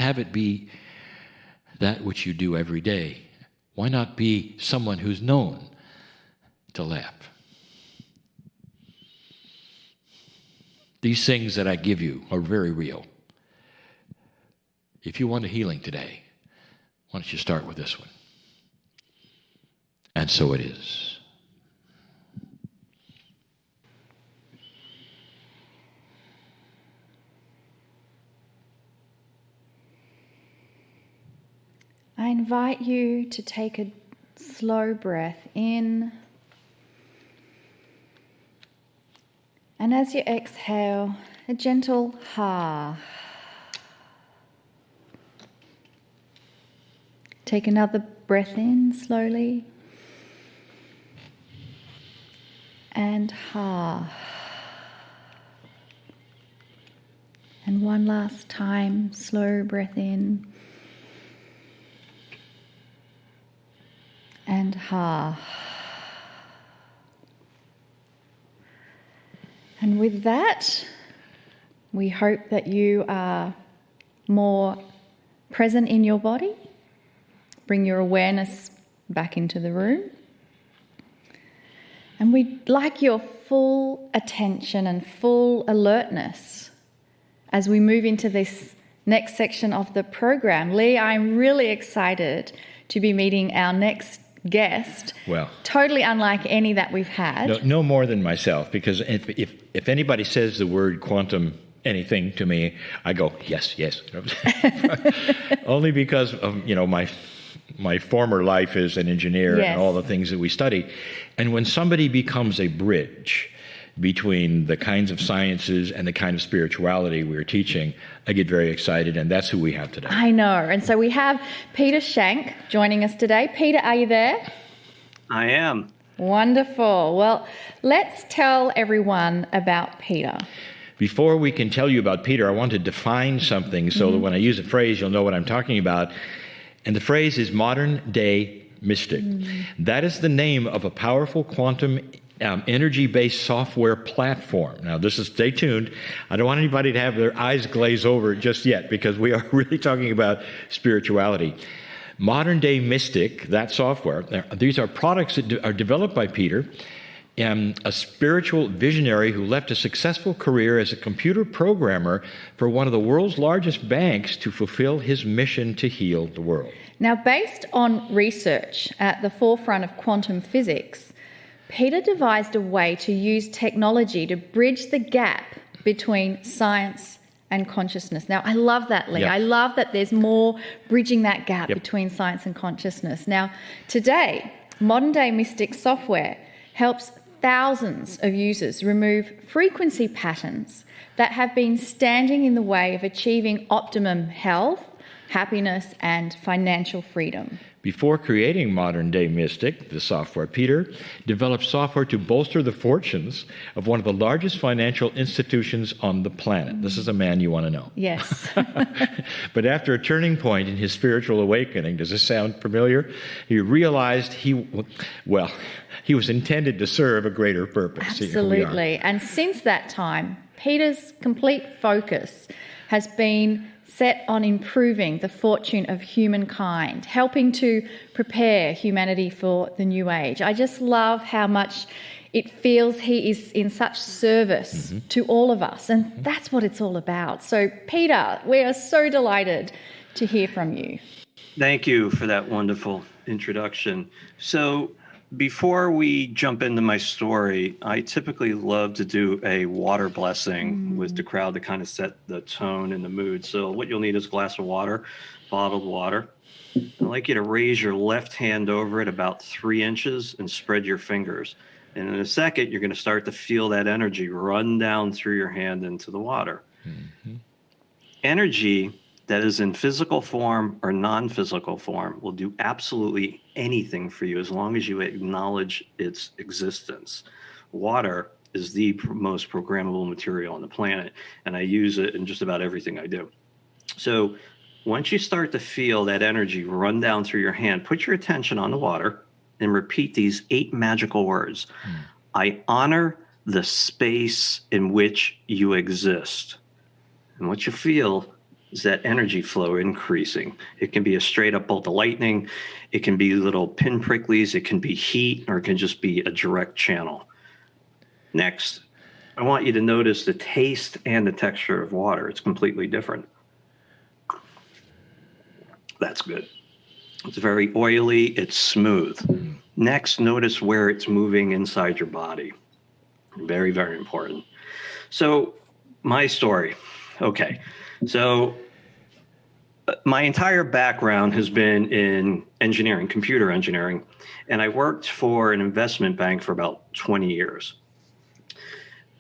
have it be that which you do every day? Why not be someone who's known to laugh? These things that I give you are very real. If you want a healing today, why don't you start with this one? And so it is. I invite you to take a slow breath in. And as you exhale, a gentle ha. Take another breath in slowly. And ha. And one last time, slow breath in. And ha. And with that, we hope that you are more present in your body. Bring your awareness back into the room. And we'd like your full attention and full alertness as we move into this next section of the program. Lee, I'm really excited to be meeting our next guest. Well, totally unlike any that we've had. No more than myself, because if anybody says the word quantum anything to me, I go, yes. Only because of, my former life as an engineer and all the things that we study. And when somebody becomes a bridge between the kinds of sciences and the kind of spirituality we're teaching, I get very excited, and that's who we have today. I know. And so we have Peter Schenk joining us today. Peter, are you there? I am. Wonderful. Well, let's tell everyone about Peter. Before we can tell you about Peter, I want to define something so that when I use a phrase, you'll know what I'm talking about. And the phrase is modern-day mystic. That is the name of a powerful quantum energy-based software platform. Now, stay tuned. I don't want anybody to have their eyes glaze over just yet, because we are really talking about spirituality. Modern-day mystic, that software, these are products that are developed by Peter, a spiritual visionary who left a successful career as a computer programmer for one of the world's largest banks to fulfill his mission to heal the world. Now, based on research at the forefront of quantum physics, Peter devised a way to use technology to bridge the gap between science and consciousness. Now, I love that, Lee. Yep. I love that there's more bridging that gap between science and consciousness. Now, today, modern-day mystic software helps thousands of users remove frequency patterns that have been standing in the way of achieving optimum health, happiness, and financial freedom. Before creating modern-day mystic, the software, Peter developed software to bolster the fortunes of one of the largest financial institutions on the planet. This is a man you want to know. Yes. But after a turning point in his spiritual awakening, does this sound familiar? He realized he was intended to serve a greater purpose. Absolutely. And since that time, Peter's complete focus has been set on improving the fortune of humankind, helping to prepare humanity for the new age. I just love how much it feels he is in such service to all of us, and that's what it's all about. So, Peter, we are so delighted to hear from you. Thank you for that wonderful introduction. So, before we jump into my story, I typically love to do a water blessing with the crowd to kind of set the tone and the mood. So what you'll need is a glass of water, bottled water. I'd like you to raise your left hand over it about 3 inches and spread your fingers. And in a second, you're going to start to feel that energy run down through your hand into the water. Energy that is in physical form or non-physical form will do absolutely anything for you as long as you acknowledge its existence. Water is the most programmable material on the planet, and I use it in just about everything I do. So once you start to feel that energy run down through your hand, put your attention on the water and repeat these 8 magical words. I honor the space in which you exist. And what you feel is that energy flow increasing. It can be a straight up bolt of lightning. It can be little pin pricklies. It can be heat, or it can just be a direct channel. Next, I want you to notice the taste and the texture of water. It's completely different. That's good. It's very oily. It's smooth. Next, notice where it's moving inside your body. Very, very important. So, my story. Okay. So, my entire background has been in engineering, computer engineering, and I worked for an investment bank for about 20 years.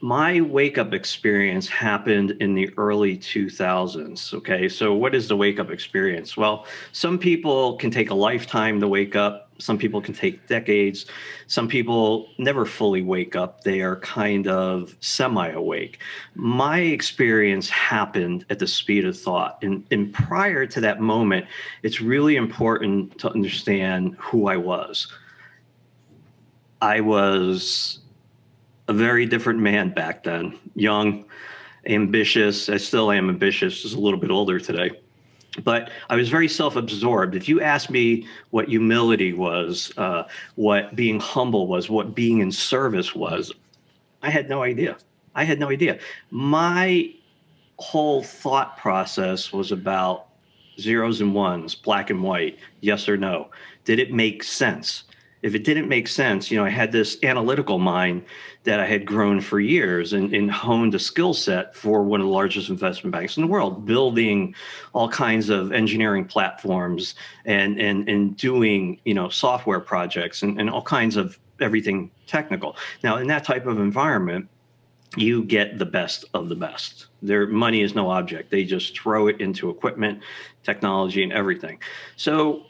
My wake-up experience happened in the early 2000s. Okay, so what is the wake-up experience? Well, some people can take a lifetime to wake up. Some people can take decades. Some people never fully wake up. They are kind of semi-awake. My experience happened at the speed of thought. And prior to that moment, it's really important to understand who I was. I was a very different man back then, young, ambitious. I still am ambitious, just a little bit older today. But I was very self-absorbed. If you ask me what humility was, what being humble was, what being in service was, I had no idea. I had no idea. My whole thought process was about zeros and ones, black and white, yes or no. Did it make sense? If it didn't make sense, I had this analytical mind that I had grown for years and honed a skill set for one of the largest investment banks in the world, building all kinds of engineering platforms and doing, software projects and all kinds of everything technical. Now, in that type of environment, you get the best of the best. Their money is no object. They just throw it into equipment, technology, and everything. So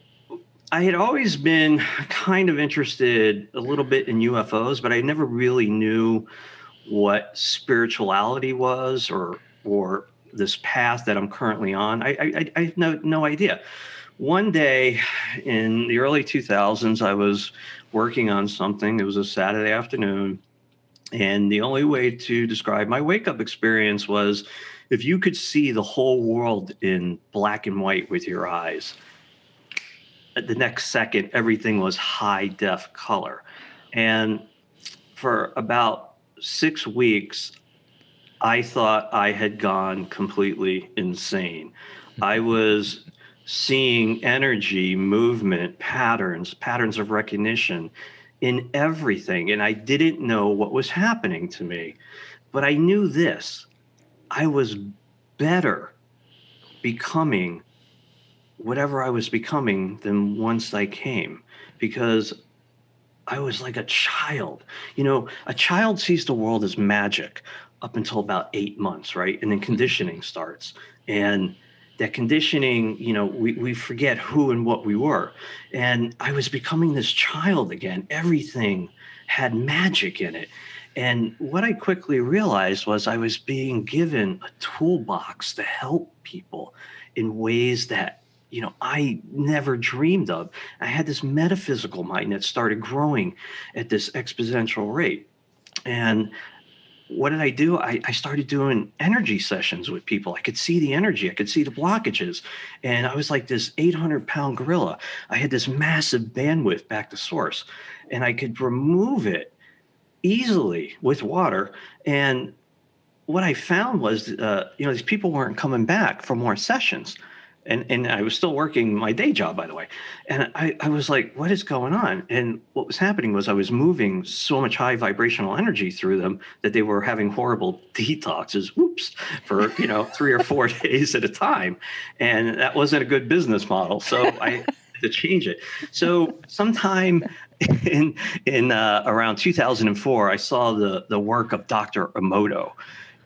I had always been kind of interested a little bit in UFOs, but I never really knew what spirituality was or this path that I'm currently on. I had no idea. One day in the early 2000s, I was working on something. It was a Saturday afternoon. And the only way to describe my wake-up experience was if you could see the whole world in black and white with your eyes. At the next second, everything was high def color. And for about 6 weeks, I thought I had gone completely insane. I was seeing energy, movement, patterns of recognition in everything. And I didn't know what was happening to me. But I knew this. I was better becoming whatever I was becoming than once I came, because I was like a child. A child sees the world as magic up until about 8 months, right? And then conditioning starts. And that conditioning, we forget who and what we were. And I was becoming this child again. Everything had magic in it. And what I quickly realized was I was being given a toolbox to help people in ways that I never dreamed of. I had this metaphysical mind that started growing at this exponential rate. And what did I do? I started doing energy sessions with people. I could see the energy. I could see the blockages. And I was like this 800-pound gorilla. I had this massive bandwidth back to source. And I could remove it easily with water. And what I found was, these people weren't coming back for more sessions. And I was still working my day job, by the way. And I was like, what is going on? And what was happening was I was moving so much high vibrational energy through them that they were having horrible detoxes, for 3 or 4 days at a time. And that wasn't a good business model. So I had to change it. So sometime in around 2004, I saw the work of Dr. Emoto.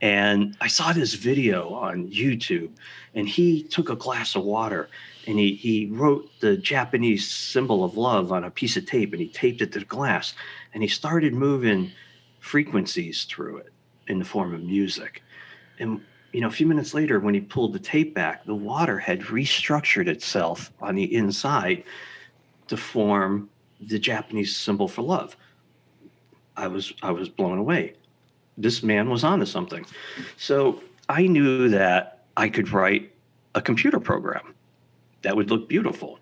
And I saw this video on YouTube, and he took a glass of water and he wrote the Japanese symbol of love on a piece of tape, and he taped it to the glass, and he started moving frequencies through it in the form of music. And, a few minutes later, when he pulled the tape back, the water had restructured itself on the inside to form the Japanese symbol for love. I was blown away. This man was onto something. So I knew that I could write a computer program that would look beautiful.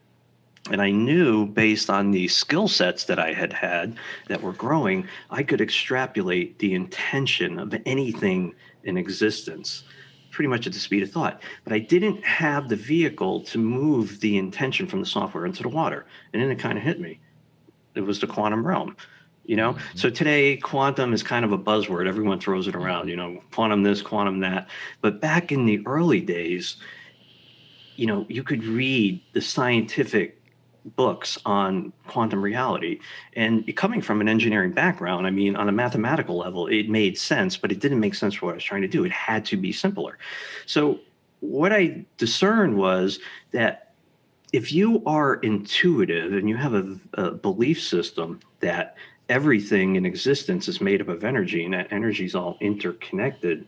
And I knew based on the skill sets that I had had that were growing, I could extrapolate the intention of anything in existence pretty much at the speed of thought. But I didn't have the vehicle to move the intention from the software into the water. And then it kind of hit me. It was the quantum realm. So today quantum is kind of a buzzword. Everyone throws it around, quantum this, quantum that. But back in the early days, you could read the scientific books on quantum reality, and coming from an engineering background, I mean, on a mathematical level, it made sense, but it didn't make sense for what I was trying to do. It had to be simpler. So what I discerned was that if you are intuitive and you have a belief system that everything in existence is made up of energy and that energy is all interconnected,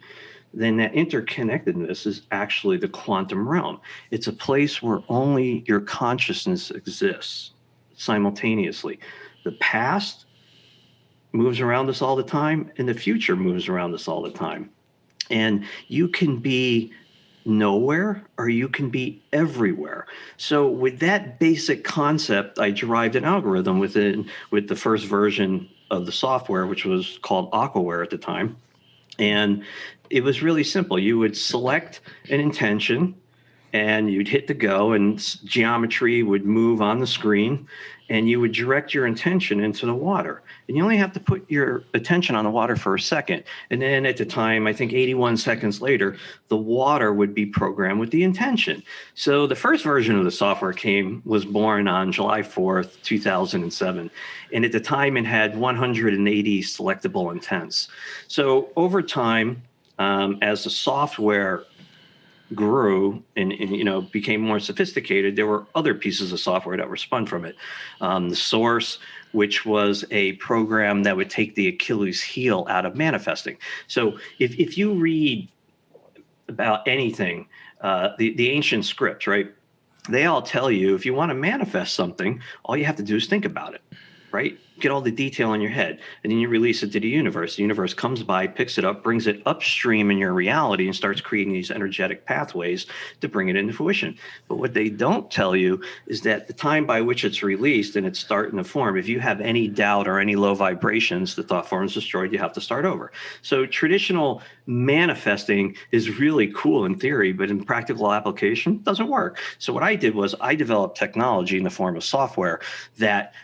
then that interconnectedness is actually the quantum realm. It's a place where only your consciousness exists simultaneously. The past moves around us all the time, and the future moves around us all the time. And you can be nowhere or you can be everywhere. So with that basic concept, I derived an algorithm with the first version of the software, which was called Aquaware at the time. And it was really simple. You would select an intention and you'd hit the go, and geometry would move on the screen, and you would direct your intention into the water. And you only have to put your attention on the water for a second. And then at the time, I think 81 seconds later, the water would be programmed with the intention. So the first version of the software was born on July 4th, 2007. And at the time, it had 180 selectable intents. So over time, as the software grew and became more sophisticated, there were other pieces of software that were spun from it. The source, which was a program that would take the Achilles heel out of manifesting. So if you read about anything, the ancient scripts, right? They all tell you if you want to manifest something, all you have to do is think about it, right? Get all the detail in your head, and then you release it to the universe. The universe comes by, picks it up, brings it upstream in your reality, and starts creating these energetic pathways to bring it into fruition. But what they don't tell you is that the time by which it's released and it's starting to form, if you have any doubt or any low vibrations, the thought form is destroyed, you have to start over. So traditional manifesting is really cool in theory, but in practical application, it doesn't work. So what I did was I developed technology in the form of software that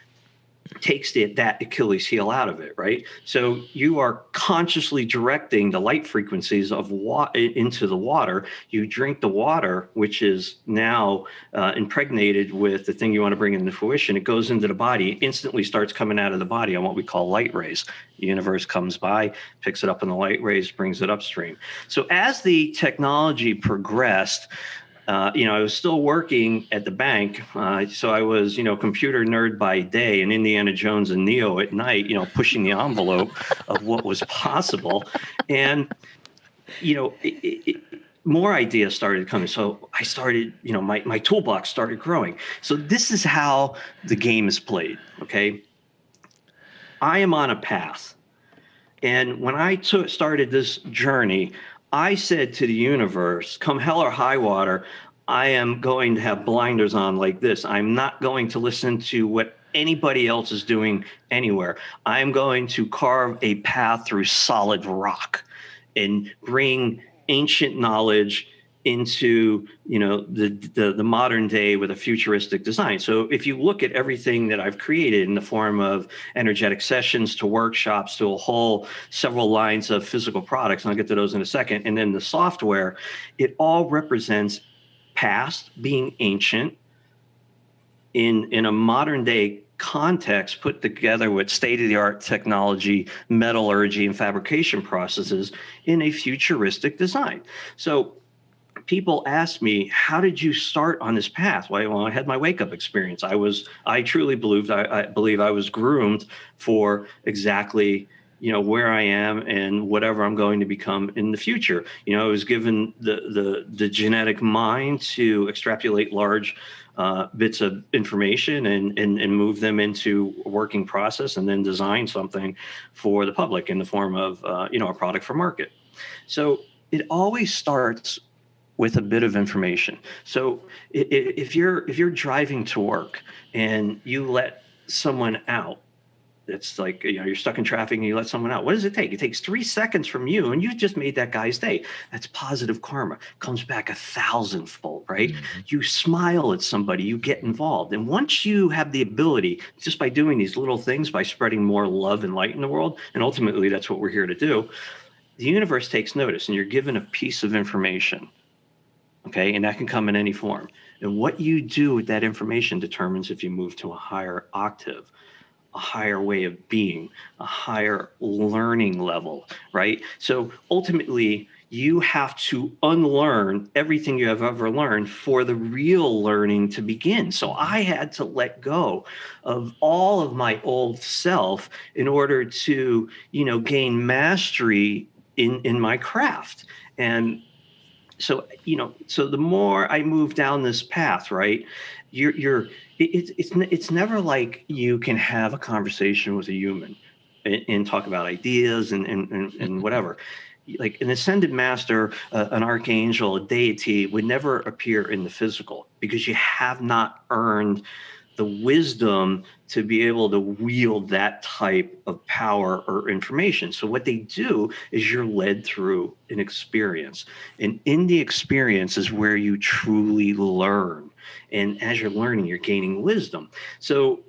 takes that Achilles heel out of it, right? So you are consciously directing the light frequencies of into the water. You drink the water, which is now impregnated with the thing you want to bring into fruition. It goes into the body, instantly starts coming out of the body on what we call light rays. The universe comes by, picks it up in the light rays, brings it upstream. So as the technology progressed, I was still working at the bank. So I was, computer nerd by day and Indiana Jones and Neo at night, pushing the envelope of what was possible. And, more ideas started coming. So I started, my toolbox started growing. So this is how the game is played. Okay. I am on a path. And when I started this journey, I said to the universe, come hell or high water, I am going to have blinders on like this. I'm not going to listen to what anybody else is doing anywhere. I'm going to carve a path through solid rock and bring ancient knowledge into the modern day with a futuristic design. So if you look at everything that I've created in the form of energetic sessions to workshops to a whole several lines of physical products, and I'll get to those in a second, and then the software, it all represents past being ancient in a modern day context put together with state-of-the-art technology, metallurgy, and fabrication processes in a futuristic design. So people ask me, how did you start on this path? Well, I had my wake-up experience. I truly believe I was groomed for exactly where I am and whatever I'm going to become in the future. I was given the genetic mind to extrapolate large bits of information and move them into a working process and then design something for the public in the form of a product for market. So it always starts with a bit of information. So if you're driving to work and you let someone out, it's like, you're stuck in traffic and you let someone out. What does it take? It takes 3 seconds from you, and you just made that guy's day. That's positive karma. Comes back 1,000-fold, right? Mm-hmm. You smile at somebody, you get involved. And once you have the ability, just by doing these little things, by spreading more love and light in the world, and ultimately that's what we're here to do, the universe takes notice, and you're given a piece of information, okay? And that can come in any form. And what you do with that information determines if you move to a higher octave, a higher way of being, a higher learning level, right? So ultimately, you have to unlearn everything you have ever learned for the real learning to begin. So I had to let go of all of my old self in order to, gain mastery in my craft. And so, so the more I move down this path, right, it's never like you can have a conversation with a human and talk about ideas and whatever. Like an ascended master, an archangel, a deity would never appear in the physical, because you have not earned the wisdom to be able to wield that type of power or information. So what they do is you're led through an experience. And in the experience is where you truly learn. And as you're learning, you're gaining wisdom. So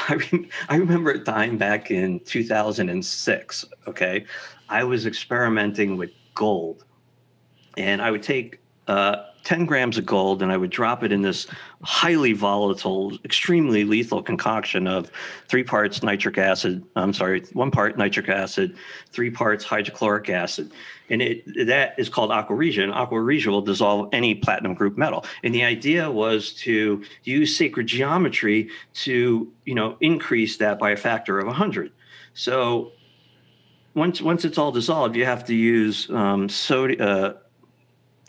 I remember a time back in 2006, okay? I was experimenting with gold. And I would take 10 grams of gold, and I would drop it in this highly volatile, extremely lethal concoction of 1 part nitric acid, 3 parts hydrochloric acid. And that is called aqua regia, and aqua regia will dissolve any platinum group metal. And the idea was to use sacred geometry to, increase that by a factor of 100. So once it's all dissolved, you have to use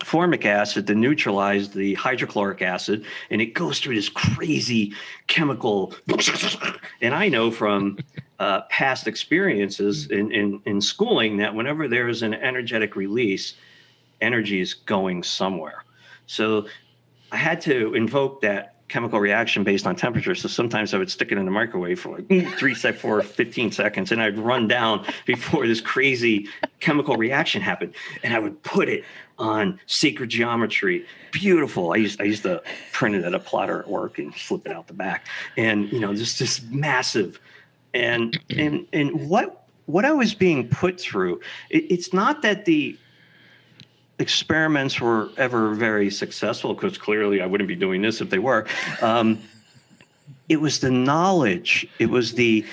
formic acid to neutralize the hydrochloric acid, and it goes through this crazy chemical. And I know from past experiences in schooling that whenever there is an energetic release, energy is going somewhere. So I had to invoke that chemical reaction based on temperature. So sometimes I would stick it in the microwave for like 15 seconds, and I'd run down before this crazy chemical reaction happened. And I would put it on sacred geometry. Beautiful. I used to print it at a plotter at work and flip it out the back. And, just this massive. And what I was being put through, it's not that the experiments were ever very successful, because clearly I wouldn't be doing this if they were. It was the knowledge. It was the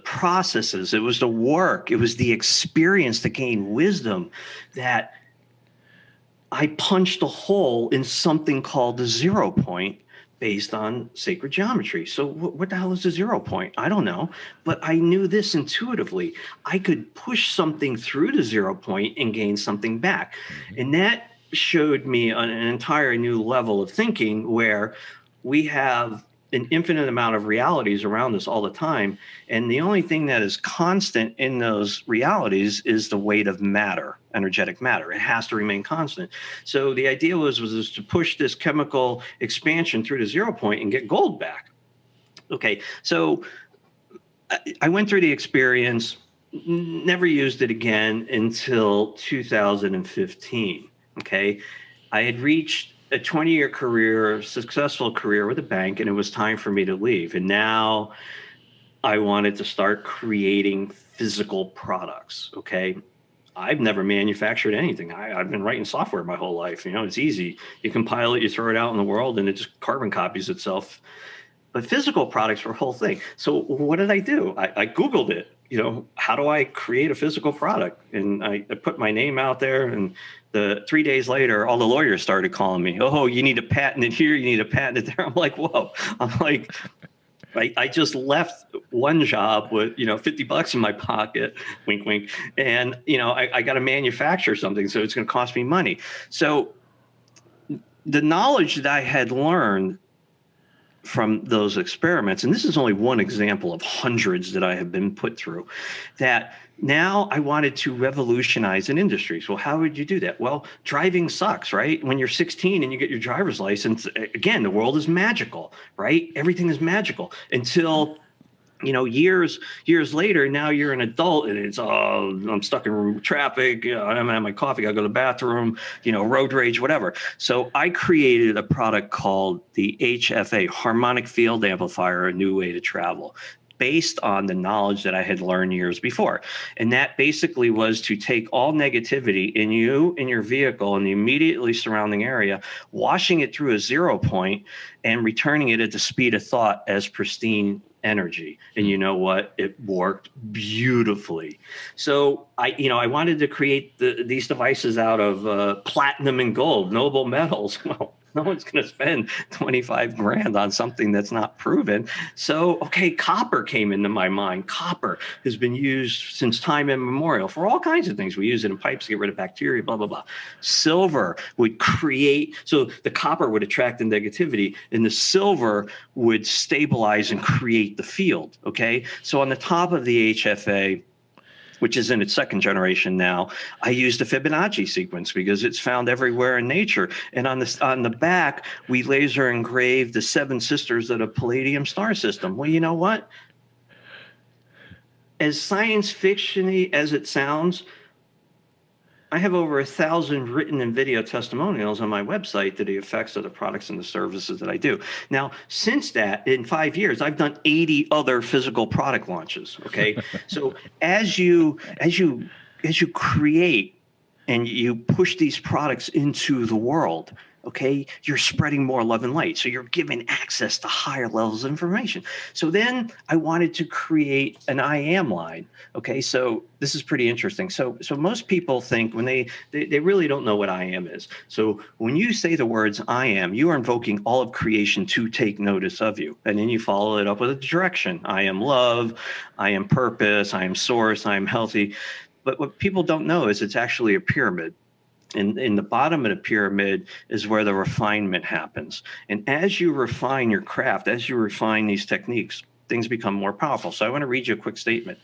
processes. It was the work. It was the experience to gain wisdom that I punched a hole in something called the 0 point based on sacred geometry. So what the hell is the 0 point? I don't know, but I knew this intuitively. I could push something through the 0 point and gain something back. And that showed me an entire new level of thinking, where we have an infinite amount of realities around us all the time. And the only thing that is constant in those realities is the weight of matter, energetic matter. It has to remain constant. So the idea was to push this chemical expansion through the 0 point and get gold back. Okay, so I went through the experience, never used it again until 2015. Okay, I had reached a 20-year career, successful career with a bank, and it was time for me to leave. And now I wanted to start creating physical products. Okay, I've never manufactured anything. I've been writing software my whole life. It's easy. You compile it, you throw it out in the world, and it just carbon copies itself. But physical products were a whole thing. So what did I do? I Googled it. How do I create a physical product? And I put my name out there, and 3 days later, all the lawyers started calling me. Oh, you need to patent it here. You need to patent it there. I'm like, whoa. I'm like, I just left one job with, $50 in my pocket, wink, wink. And, I got to manufacture something. So it's going to cost me money. So the knowledge that I had learned from those experiments, and this is only one example of hundreds that I have been put through, that now I wanted to revolutionize an industry. So how would you do that? Well, driving sucks, right? When you're 16 and you get your driver's license, again, the world is magical, right? Everything is magical until years later, now you're an adult and it's, I'm stuck in traffic, I'm gonna have my coffee, I'll go to the bathroom, road rage, whatever. So I created a product called the HFA, Harmonic Field Amplifier, a new way to travel, based on the knowledge that I had learned years before. And that basically was to take all negativity in your vehicle and the immediately surrounding area, washing it through a 0 point and returning it at the speed of thought as pristine energy. And you know what? It worked beautifully. So I wanted to create these devices out of platinum and gold, noble metals. Well, no one's going to spend 25 grand on something that's not proven. So, okay, copper came into my mind. Copper has been used since time immemorial for all kinds of things. We use it in pipes to get rid of bacteria, blah, blah, blah. Silver would create, so the copper would attract the negativity and the silver would stabilize and create the field, okay? So on the top of the HFA, which is in its second generation now, I used a Fibonacci sequence because it's found everywhere in nature. And on the back, we laser engraved the 7 sisters of the Palladium star system. Well, you know what? As science fiction-y as it sounds, I have over 1,000 written and video testimonials on my website to the effects of the products and the services that I do. Now, since that, in 5 years, I've done 80 other physical product launches. Okay, so as you create and you push these products into the world, okay, you're spreading more love and light. So you're giving access to higher levels of information. So then I wanted to create an I am line. Okay, so this is pretty interesting. So most people think when they really don't know what I am is. So when you say the words I am, you are invoking all of creation to take notice of you. And then you follow it up with a direction. I am love, I am purpose, I am source, I am healthy. But what people don't know is it's actually a pyramid. And in the bottom of the pyramid is where the refinement happens. And as you refine your craft, as you refine these techniques, things become more powerful. So I want to read you a quick statement.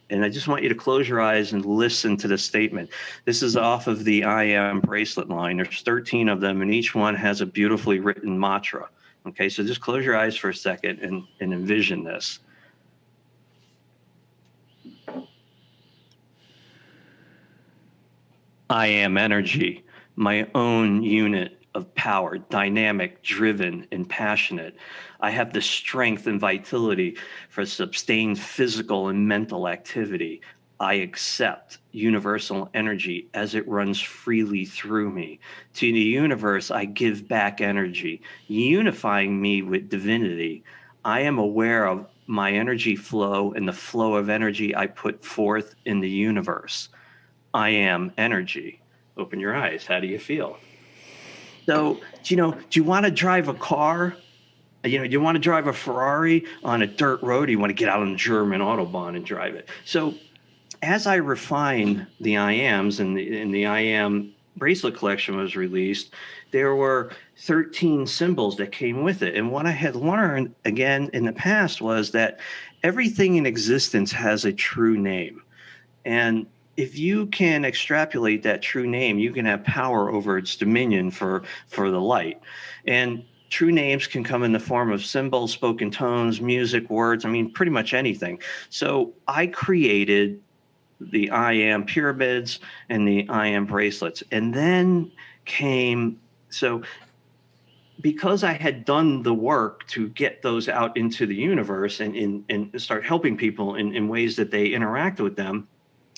And I just want you to close your eyes and listen to this statement. This is off of the I Am bracelet line. There's 13 of them, and each one has a beautifully written mantra. Okay, so just close your eyes for a second and envision this. I am energy, my own unit of power, dynamic, driven, and passionate. I have the strength and vitality for sustained physical and mental activity. I accept universal energy as it runs freely through me. To the universe, I give back energy, unifying me with divinity. I am aware of my energy flow and the flow of energy I put forth in the universe. I am energy. Open your eyes. How do you feel? So, do you want to drive a car? Do you want to drive a Ferrari on a dirt road? Or you want to get out on the German Autobahn and drive it? So as I refined the I Ams and the I Am bracelet collection was released, there were 13 symbols that came with it. And what I had learned, again, in the past was that everything in existence has a true name. And if you can extrapolate that true name, you can have power over its dominion for the light. And true names can come in the form of symbols, spoken tones, music, words, pretty much anything. So I created the I Am pyramids and the I Am bracelets. And then because I had done the work to get those out into the universe and start helping people in ways that they interact with them,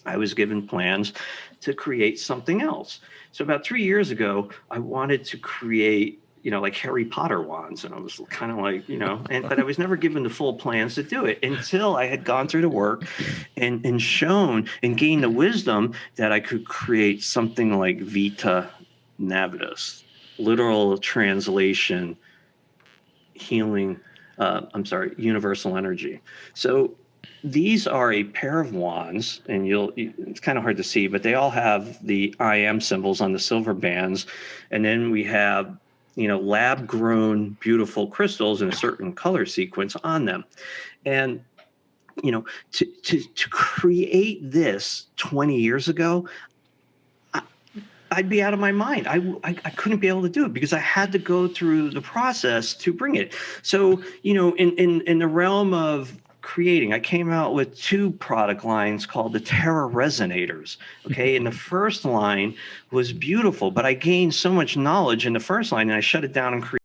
I was given plans to create something else. So about 3 years ago, I wanted to create, like Harry Potter wands. And I was kind of like, but I was never given the full plans to do it until I had gone through the work and shown and gained the wisdom that I could create something like Vita Navitas, literal translation, healing, universal energy. So these are a pair of wands, and it's kind of hard to see, but they all have the I Am symbols on the silver bands. And then we have lab grown beautiful crystals in a certain color sequence on them. And to create this 20 years ago, I'd be out of my mind. I couldn't be able to do it because I had to go through the process to bring it. So, in the realm of creating, I came out with 2 product lines called the Terra Resonators. Okay. And the first line was beautiful, but I gained so much knowledge in the first line and I shut it down and created